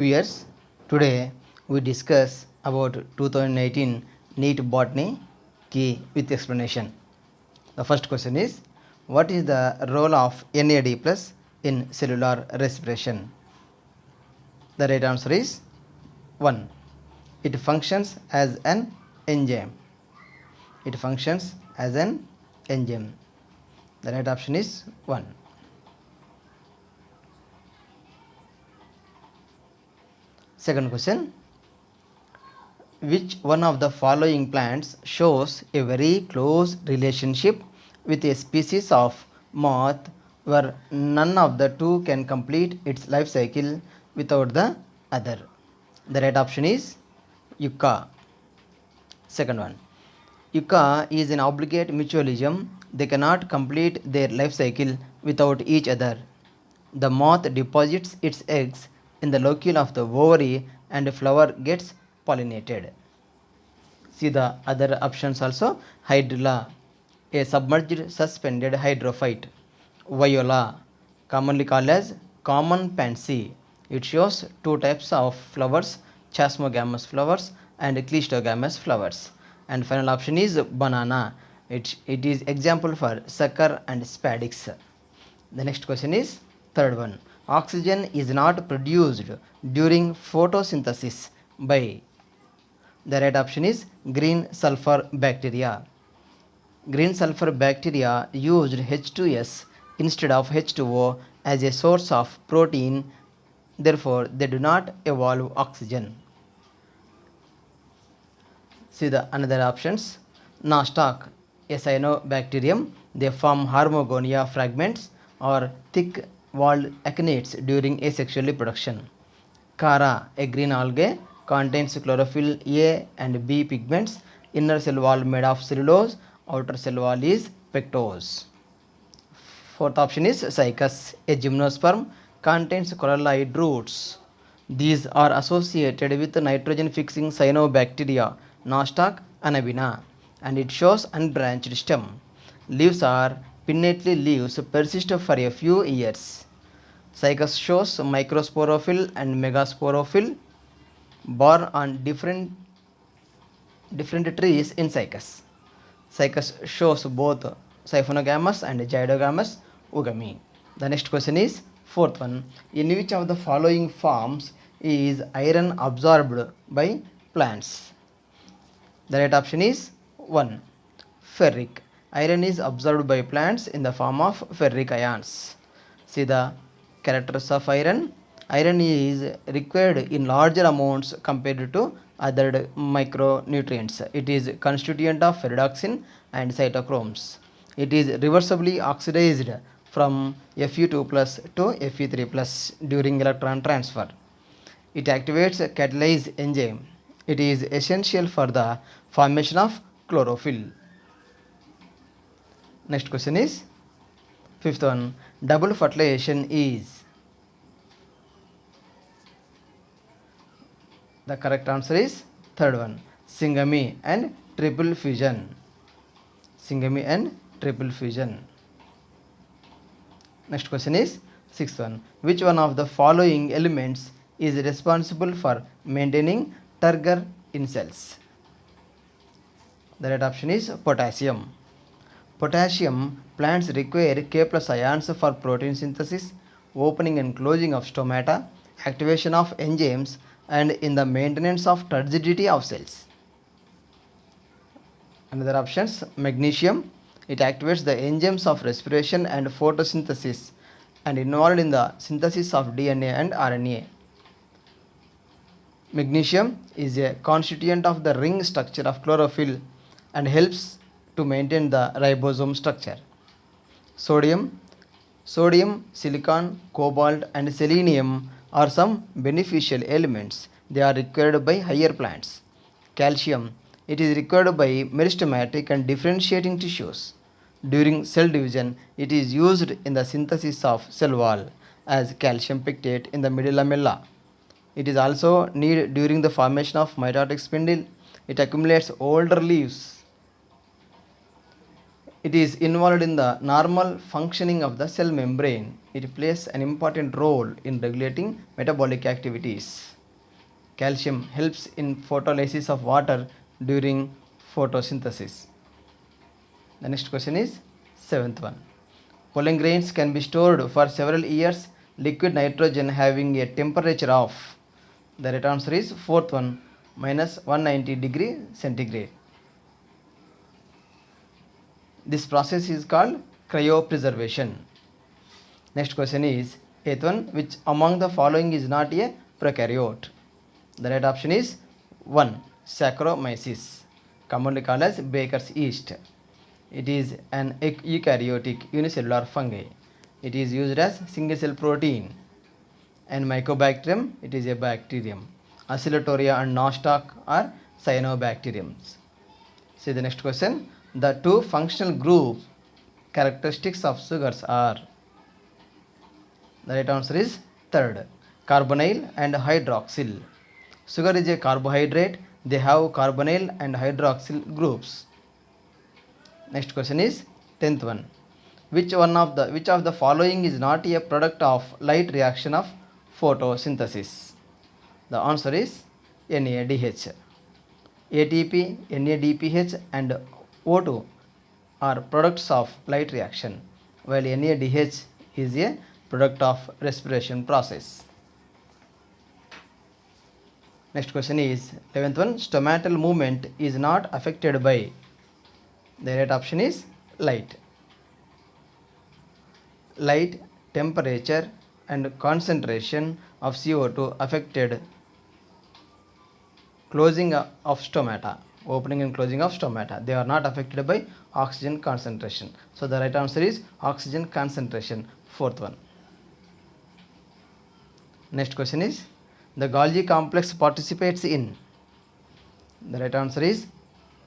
Viewers, today we discuss about 2018 NEET Botany key with explanation. The first question is, what is the role of NAD plus in cellular respiration? The right answer is 1. It functions as an enzyme. It functions as an enzyme. The right option is 1. Second question, which one of the following plants shows a very close relationship with a species of moth where none of the two can complete its life cycle without the other? The right option is yucca. Second one, yucca is an obligate mutualism. They cannot complete their life cycle without each other. The moth deposits its eggs in the locule of the ovary and the flower gets pollinated. See the other options also. Hydrilla, a submerged suspended hydrophyte. Viola, commonly called as common pansy. It shows two types of flowers, chasmogamous flowers and cleistogamous flowers. And final option is banana. It is example for sucker and spadix. The next question is third one. Oxygen is not produced during photosynthesis by. The right option is green sulfur bacteria. Green sulfur bacteria used H2S instead of H2O as a source of protein, therefore they do not evolve oxygen. See the another options. Nostoc, a cyanobacterium, they form Harmogonia fragments or thick walled actinides during asexual reproduction. Chara, a green algae, contains chlorophyll A and B pigments. Inner cell wall made of cellulose, outer cell wall is pectose. Fourth option is Cycas, a gymnosperm, contains coralloid roots. These are associated with nitrogen fixing cyanobacteria, Nostoc anabina, and it shows unbranched stem. Leaves are pinnately leaves persist for a few years. Cycas shows microsporophyll and megasporophyll born on different trees in Cycas. Cycas shows both siphonogamous and zygogamous ugami. The next question is fourth one. In which of the following forms is iron absorbed by plants? The right option is 1. Ferric. Iron is absorbed by plants in the form of ferric ions. See the characters of iron. Iron is required in larger amounts compared to other micronutrients. It is constituent of ferredoxin and cytochromes. It is reversibly oxidized from Fe2 plus to Fe3 plus during electron transfer. It activates a catalase enzyme. It is essential for the formation of chlorophyll. Next question is fifth one. Double fertilization is. The correct answer is third one. Syngamy and triple fusion. Syngamy and triple fusion. Next question is sixth one. Which one of the following elements is responsible for maintaining turgor in cells? The right option is potassium. Potassium plants require K plus ions for protein synthesis, opening and closing of stomata, activation of enzymes, and in the maintenance of turgidity of cells. Another options, magnesium. It activates the enzymes of respiration and photosynthesis and involved in the synthesis of DNA and RNA. Magnesium is a constituent of the ring structure of chlorophyll and helps to maintain the ribosome structure. Sodium, silicon, cobalt and selenium are some beneficial elements. They are required by higher plants. Calcium, it is required by meristematic and differentiating tissues. During cell division, it is used in the synthesis of cell wall as calcium pectate in the middle lamella. It is also needed during the formation of mitotic spindle. It accumulates older leaves. It is involved in the normal functioning of the cell membrane. It plays an important role in regulating metabolic activities. calcium helps in photolysis of water during photosynthesis. The next question is seventh one. Pollen grains can be stored for several years. Liquid nitrogen having a temperature of, the right answer is fourth one, minus 190 degree centigrade. This process is called cryopreservation. Next question is eighth one. Which among the following is not a prokaryote? The right option is 1. Saccharomyces, commonly called as baker's yeast. It is an eukaryotic unicellular fungi. It is used as single cell protein. And Mycobacterium, it is a bacterium. Oscillatoria and Nostoc are cyanobacteriums. See the next question. The two functional group characteristics of sugars are, the right answer is third, carbonyl and hydroxyl. Sugar is a carbohydrate. They have carbonyl and hydroxyl groups. Next question is 10th one. Which of the following is not a product of light reaction of photosynthesis? The answer is NADH. ATP, NADPH and O2 are products of light reaction, while NADH is a product of respiration process. Next question is 11th one. Stomatal movement is not affected by, the right option is light. Light, temperature and concentration of CO2 affected closing of stomata, opening and closing of stomata. They are not affected by oxygen concentration. So the right answer is oxygen concentration, fourth one. Next question is, the Golgi complex participates in, the right answer is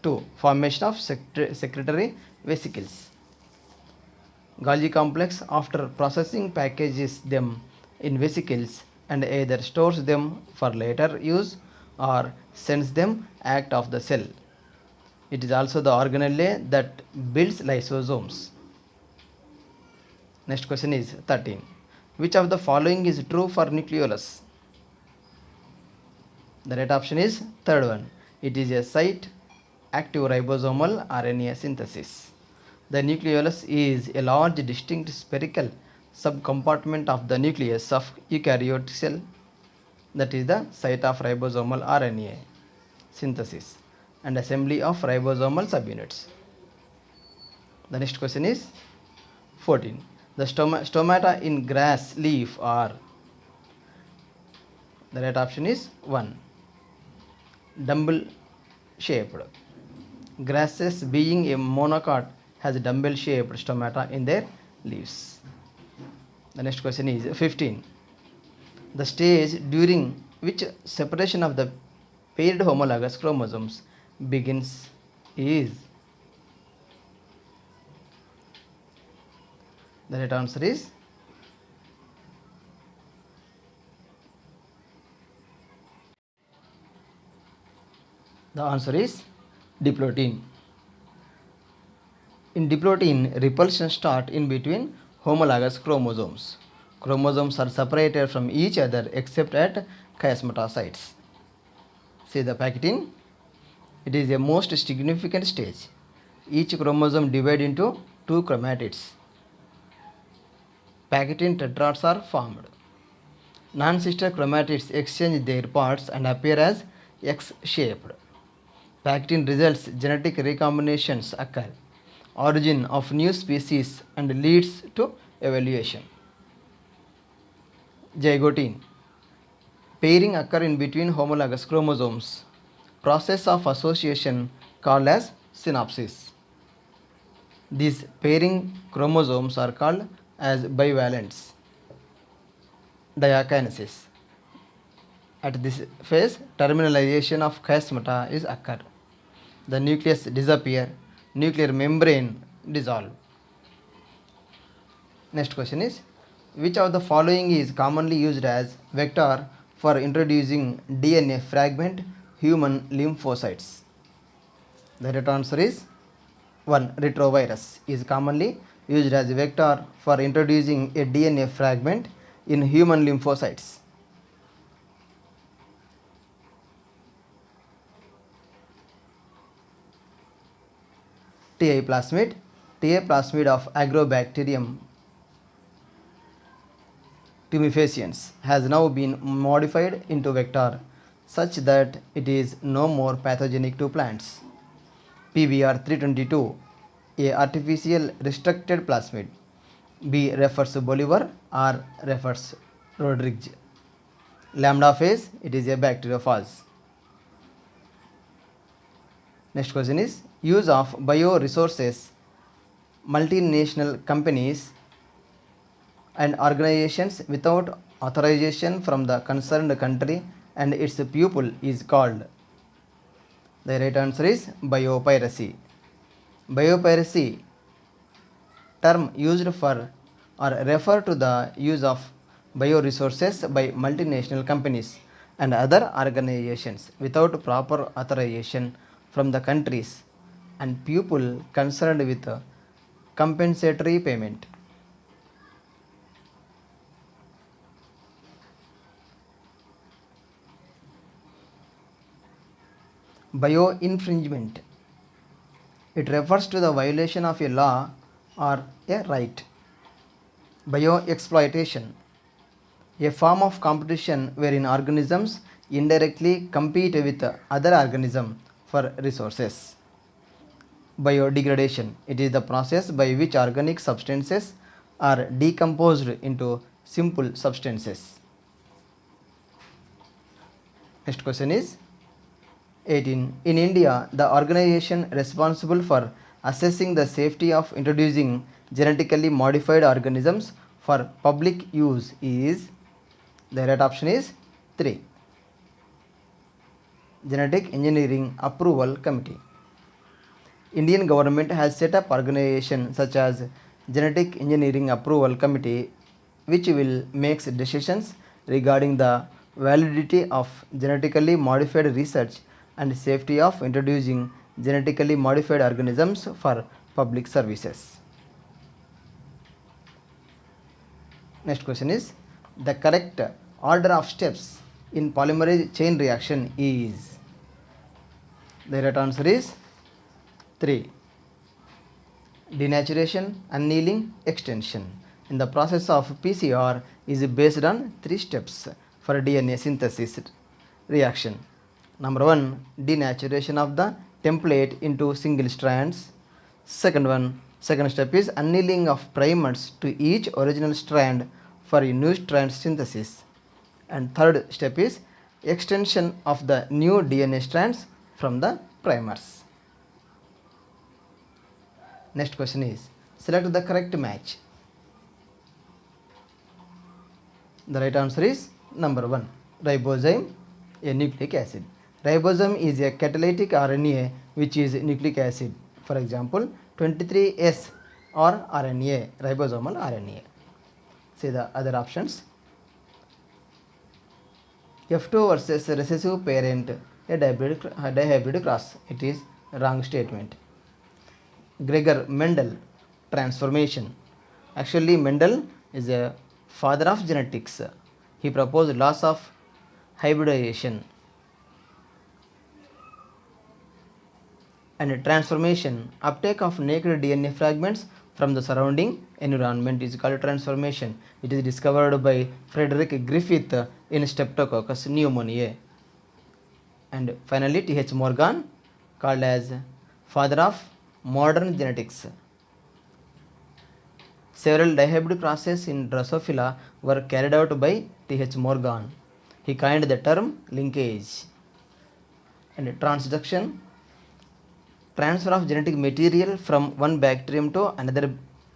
2. Formation of secretory vesicles. Golgi complex, after processing, packages them in vesicles and either stores them for later use or sends them out of the cell. It is also the organelle that builds lysosomes. Next question is 13. Which of the following is true for nucleolus? The right option is third one. It is a site active ribosomal RNA synthesis. The nucleolus is a large distinct spherical subcompartment of the nucleus of eukaryotic cell, that is the site of ribosomal RNA synthesis and assembly of ribosomal subunits. The next question is 14. The stomata in grass leaf are, the right option is 1. Dumbbell shaped. Grasses being a monocot has dumbbell shaped stomata in their leaves. The next question is 15. The stage during which separation of the paired homologous chromosomes begins is, the right answer is diplotin. In diplotin, repulsion starts in between homologous chromosomes. Chromosomes are separated from each other except at chiasmata sites. See the packeting. It is a most significant stage. Each chromosome divides into 2 chromatids. Packeting tetrads are formed. Non-sister chromatids exchange their parts and appear as X-shaped. Packeting results genetic recombinations occur, origin of new species and leads to evolution. Zygote. Pairing occur in between homologous chromosomes. Process of association called as synapsis. These pairing chromosomes are called as bivalents. Diakinesis. At this phase, terminalization of chiasmata is occurred. The nucleus disappear, nuclear membrane dissolve. Next question is, which of the following is commonly used as vector for introducing DNA fragment human lymphocytes? The right answer is 1. Retrovirus is commonly used as a vector for introducing a DNA fragment in human lymphocytes. TI plasmid. TI plasmid of Agrobacterium tumefaciens has now been modified into vector such that it is no more pathogenic to plants. PBR 322, a artificial restricted plasmid. B refers Bolivar, R refers Rodriguez. Lambda phase, it is a bacteriophage. Next question is use of bioresources. Multinational companies and organizations without authorization from the concerned country and its people is called. The right answer is biopiracy. Biopiracy term used for or refer to the use of bioresources by multinational companies and other organizations without proper authorization from the countries and people concerned with compensatory payment. Bio-infringement. It refers to the violation of a law or a right. Bio-exploitation. A form of competition wherein organisms indirectly compete with other organisms for resources. Biodegradation. It is the process by which organic substances are decomposed into simple substances. Next question is 18. In India, the organization responsible for assessing the safety of introducing genetically modified organisms for public use is, the right option is 3. Genetic Engineering Approval Committee. Indian government has set up organizations such as Genetic Engineering Approval Committee, which will make decisions regarding the validity of genetically modified research and safety of introducing genetically modified organisms for public services. Next question is the correct order of steps in polymerase chain reaction is, the right answer is 3. Denaturation, annealing, extension. In the process of PCR is based on 3 steps for DNA synthesis reaction. Number 1, denaturation of the template into single strands. Second step is annealing of primers to each original strand for a new strand synthesis. And third step is extension of the new DNA strands from the primers. Next question is select the correct match. The right answer is number 1, ribosome, a nucleic acid. Ribosome is a catalytic RNA which is nucleic acid. For example, 23S or RNA, ribosomal RNA. See the other options. F2 versus recessive parent, a dihybrid cross. It is wrong statement. Gregor Mendel, transformation. Actually, Mendel is a father of genetics. He proposed laws of hybridization and transformation. Uptake of naked DNA fragments from the surrounding environment is called transformation. It is discovered by Frederick Griffith in Streptococcus pneumoniae. And finally, T.H. Morgan, called as father of modern genetics. Several dihybrid crosses in Drosophila were carried out by T.H. Morgan. He coined the term linkage. And transduction, transfer of genetic material from one bacterium to another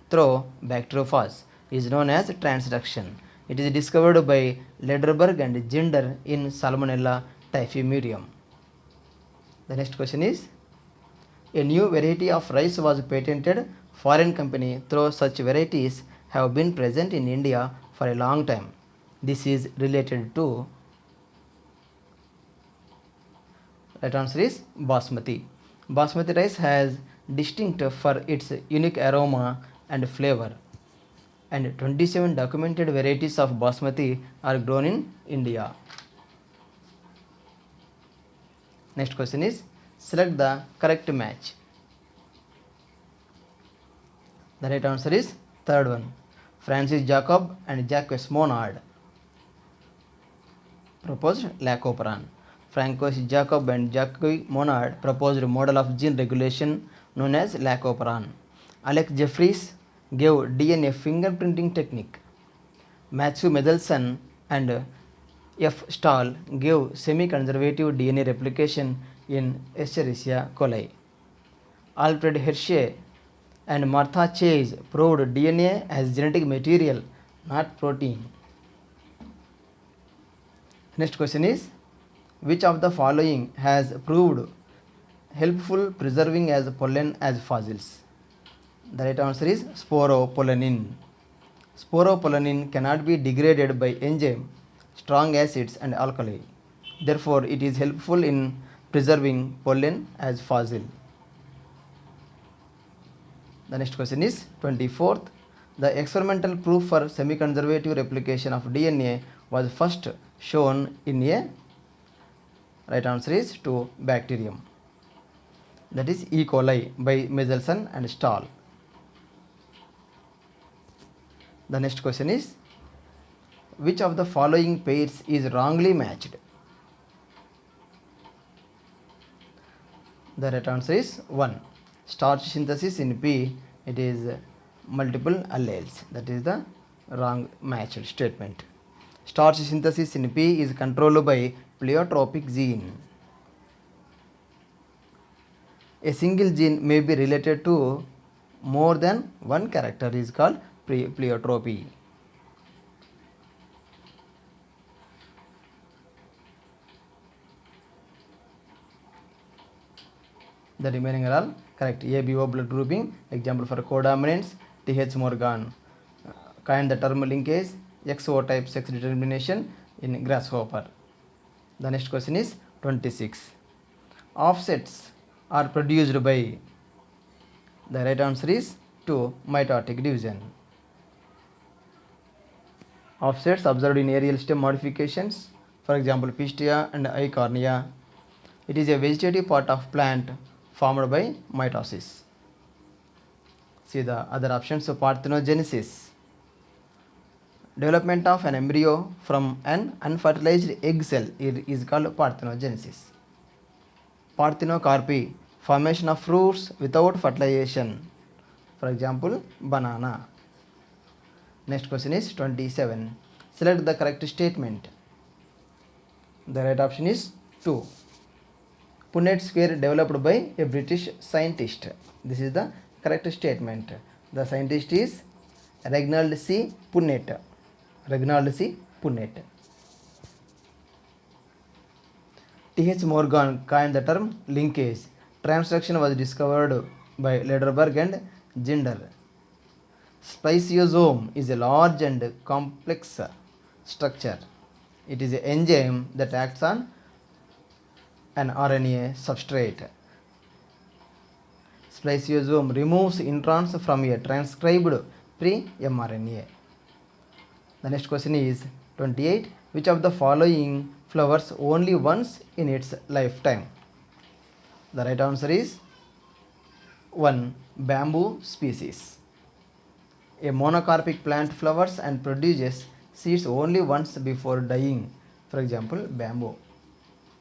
through bacteriophage is known as transduction. It is discovered by Lederberg and Ginder in Salmonella typhimurium. The next question is a new variety of rice was patented. Foreign company through such varieties have been present in India for a long time. This is related to, right answer is basmati. Basmati rice has distinct for its unique aroma and flavor, and 27 documented varieties of basmati are grown in India. Next question is select the correct match. The right answer is third one. Francis Jacob and Jacques Monod proposed Lacoperan. Francois Jacob and Jacques Monod proposed a model of gene regulation known as Lacoperan. Alex Jeffries gave DNA fingerprinting technique. Matthew Mendelssohn and F. Stahl gave semi-conservative DNA replication in Escherichia coli. Alfred Hershey and Martha Chase proved DNA as genetic material, not protein. Next question is, which of the following has proved helpful preserving as pollen as fossils? The right answer is sporopollenin. Sporopollenin cannot be degraded by enzyme, strong acids and alkali. Therefore, it is helpful in preserving pollen as fossil. The next question is 24th. The experimental proof for semi-conservative replication of DNA was first shown in a, right answer is to bacterium, that is E. coli by Mendelssohn and Stahl. The next question is, which of the following pairs is wrongly matched? The right answer is 1. Starch synthesis in P, it is multiple alleles. That is the wrong matched statement. Starch synthesis in P is controlled by pleiotropic gene. A single gene may be related to more than one character is called pleiotropy. The remaining are all correct. ABO blood grouping, example for codominance, Th. Morgan coined the term linkage, XO type sex determination in grasshopper. The next question is 26. Offsets are produced by, the right answer is 2. Mitotic division. Offsets observed in aerial stem modifications, for example Pistia and Eichhornia. It is a vegetative part of plant formed by mitosis. See the other options. So parthenogenesis, development of an embryo from an unfertilized egg cell is called parthenogenesis. Parthenocarpy, formation of fruits without fertilization, for example banana. Next question is 27. Select the correct statement. The right option is 2. Punnett square developed by a British scientist. This is the correct statement. The scientist is Reginald C. Punnett. Reginald C. Punnett. Th. Morgan coined the term linkage. Transduction was discovered by Lederberg and Ginder. Spliceosome is a large and complex structure. It is an enzyme that acts on an RNA substrate. Spliceosome removes introns from a transcribed pre-mRNA. The next question is 28. Which of the following flowers only once in its lifetime? The right answer is 1. Bamboo species. A monocarpic plant flowers and produces seeds only once before dying. For example, bamboo.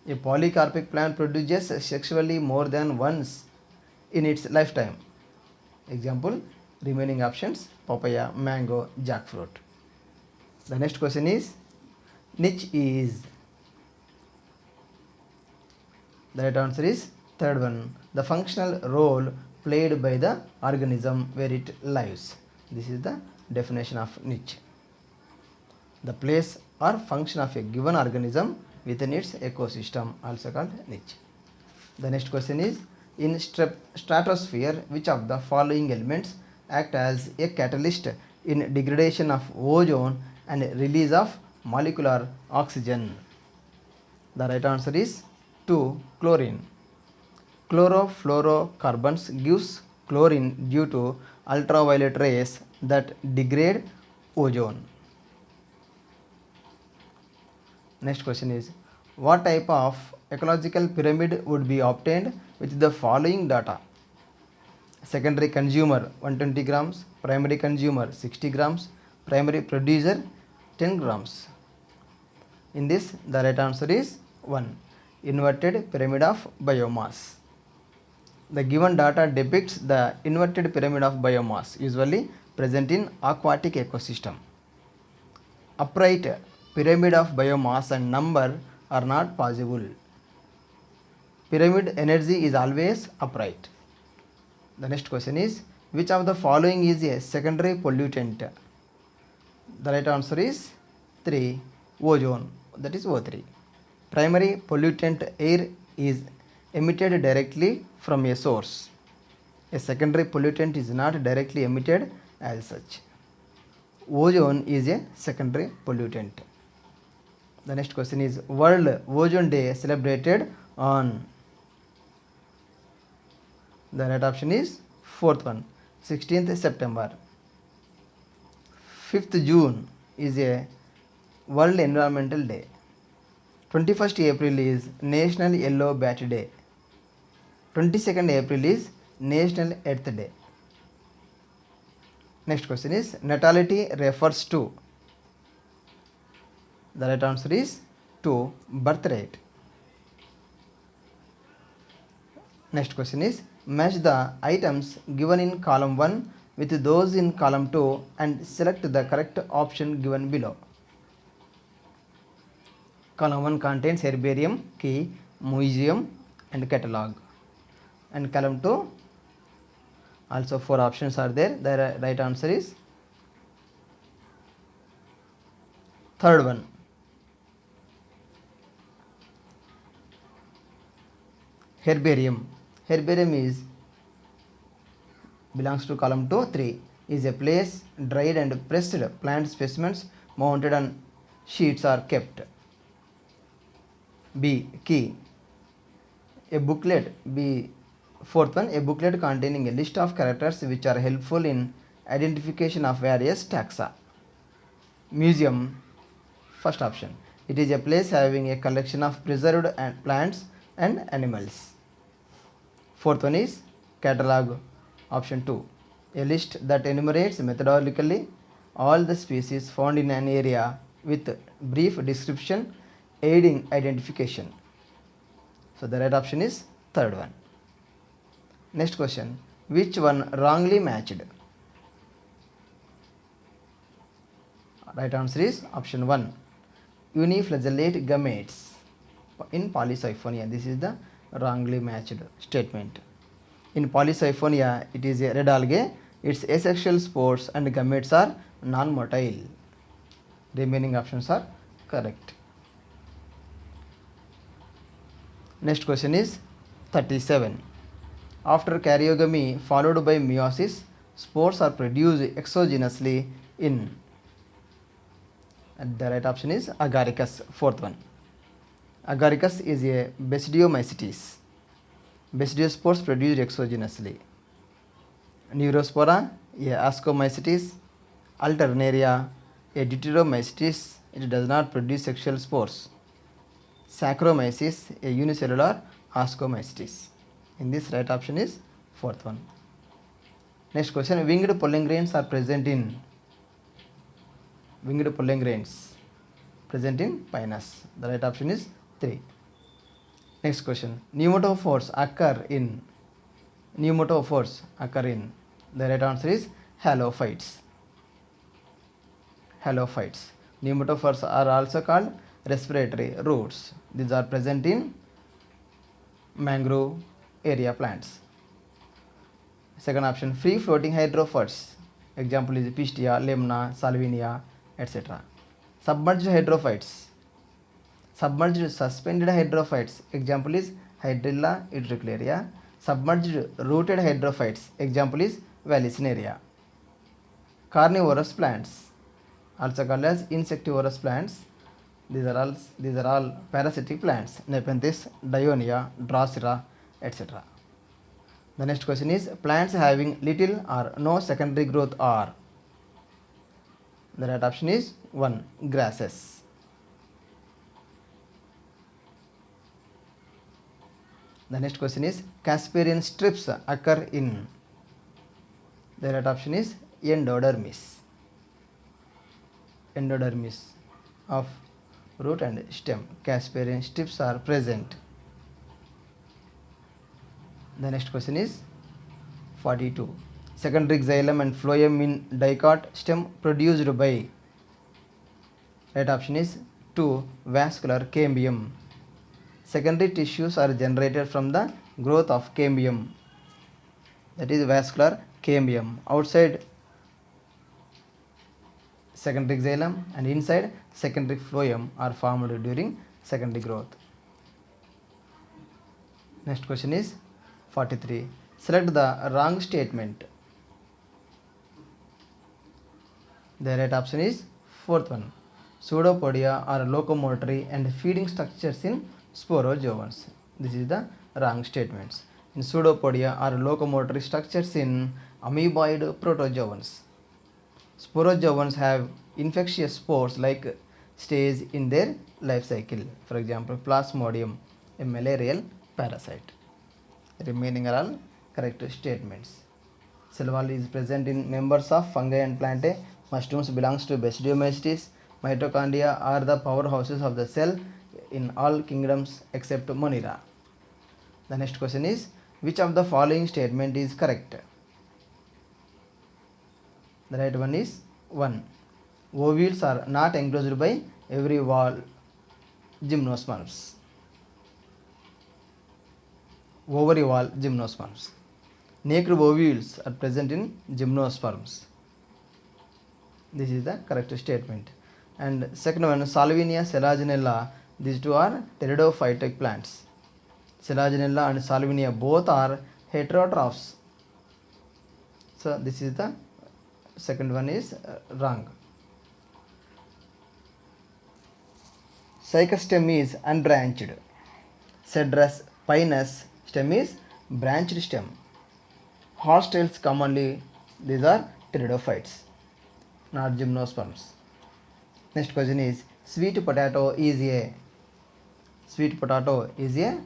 A polycarpic plant produces sexually more than once in its lifetime. Example, remaining options papaya, mango, jackfruit. The next question is, niche is, the right answer is third one. The functional role played by the organism where it lives. This is the definition of niche. The place or function of a given organism within its ecosystem, also called niche. The next question is, in stratosphere, which of the following elements act as a catalyst in degradation of ozone and release of molecular oxygen? The right answer is 2. Chlorine. Chlorofluorocarbons gives chlorine due to ultraviolet rays that degrade ozone. Next question is, what type of ecological pyramid would be obtained with the following data? secondary consumer 120 grams, primary consumer 60 grams, primary producer 10 grams. In this, the right answer is 1. Inverted pyramid of biomass. The given data depicts the inverted pyramid of biomass usually present in aquatic ecosystem. Upright pyramid of biomass and number are not possible. Pyramid energy is always upright. The next question is, which of the following is a secondary pollutant? The right answer is 3. Ozone, that is O3. Primary pollutant air is emitted directly from a source. A secondary pollutant is not directly emitted as such. Ozone is a secondary pollutant. The next question is, World Ozone Day celebrated on? The right option is fourth one, 16th September. 5th June is a World Environmental Day. 21st April is National Yellow Badge Day. 22nd April is National Earth Day. Next question is, natality refers to? The right answer is 2. Birth rate. Next question is, match the items given in column 1 with those in column 2 and select the correct option given below. Column 1 contains herbarium, key, museum and catalog. And column 2 also 4 options are there. The right answer is third one. Herbarium. Herbarium is belongs to column 2. 3 is a place dried and pressed plant specimens mounted on sheets are kept. B. Key. A booklet. B. Fourth one, a booklet containing a list of characters which are helpful in identification of various taxa. Museum. First option. It is a place having a collection of preserved plants and animals. Fourth one is catalog. Option 2. A list that enumerates methodologically all the species found in an area with brief description aiding identification. So the right option is third one. Next question, which one wrongly matched? Right answer is option 1. Uniflagellate gametes in Polysiphonia. This is the wrongly matched statement. In Polysiphonia, it is a red algae. Its asexual spores and gametes are non-motile. Remaining options are correct. Next question is 37. After karyogamy followed by meiosis, spores are produced exogenously in? And the right option is Agaricus, fourth one. Agaricus is a Basidiomycetes. Basidiospores produced exogenously. Neurospora, a Ascomycetes. Alternaria, a Deuteromycetes. It does not produce sexual spores. Saccharomyces, a unicellular Ascomycetes. In this, right option is fourth one. Next question, winged pollen grains are present in? Winged pollen grains present in Pinus. The right option is 3. Next question, pneumatophores occur in? Pneumatophores occur in? The right answer is halophytes. Halophytes. Pneumatophores are also called respiratory roots. These are present in mangrove area plants. Second option, free floating hydrophytes. Example is Pistia, Lemna, Salvinia, etc. Submerged hydrophytes. Submerged suspended hydrophytes. Example is Hydrilla utricularia. Submerged rooted hydrophytes. Example is Vallisneria. Carnivorous plants, also called as insectivorous plants. These are all parasitic plants. Nepenthes, Dionia, Drosera, etc. The next question is, plants having little or no secondary growth are? The right option is 1. Grasses. The next question is, Casparian strips occur in? The right option is endodermis. Endodermis of root and stem. Casparian strips are present. The next question is 42. Secondary xylem and phloem in dicot stem produced by. Right option is 2. Vascular cambium. Secondary tissues are generated from the growth of cambium, that is vascular cambium. Outside secondary xylem and inside secondary phloem are formed during secondary growth. Next question is 43. Select the wrong statement. The right option is fourth one. Pseudopodia are locomotory and feeding structures in sporozoans. This is the wrong statements. In pseudopodia are locomotory structures in amoeboid protozoans. Sporozoans have infectious spores like stage in their life cycle. For example, Plasmodium, a malarial parasite. Remaining are all correct statements. Cell wall is present in members of fungi and plantae. Mushrooms belongs to Basidiomycetes. Mitochondria are the powerhouses of the cell in all kingdoms except Monera. The next question is, which of the following statement is correct? The right one is 1. Ovules are not enclosed by every wall gymnosperms. Ovary wall gymnosperms. Naked ovules are present in gymnosperms. This is the correct statement. And second one, Salvinia selaginella. These two are pteridophytic plants. Selaginella and Salvinia both are heterotrophs. So this is the second one is wrong. Cycas stem is unbranched. Cedrus pinus stem is branched stem. Horsetails commonly, these are pteridophytes, not gymnosperms. Next question is, sweet potato is a. Sweet potato is a.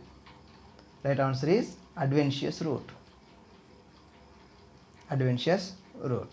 Right answer is adventitious root. Adventitious root.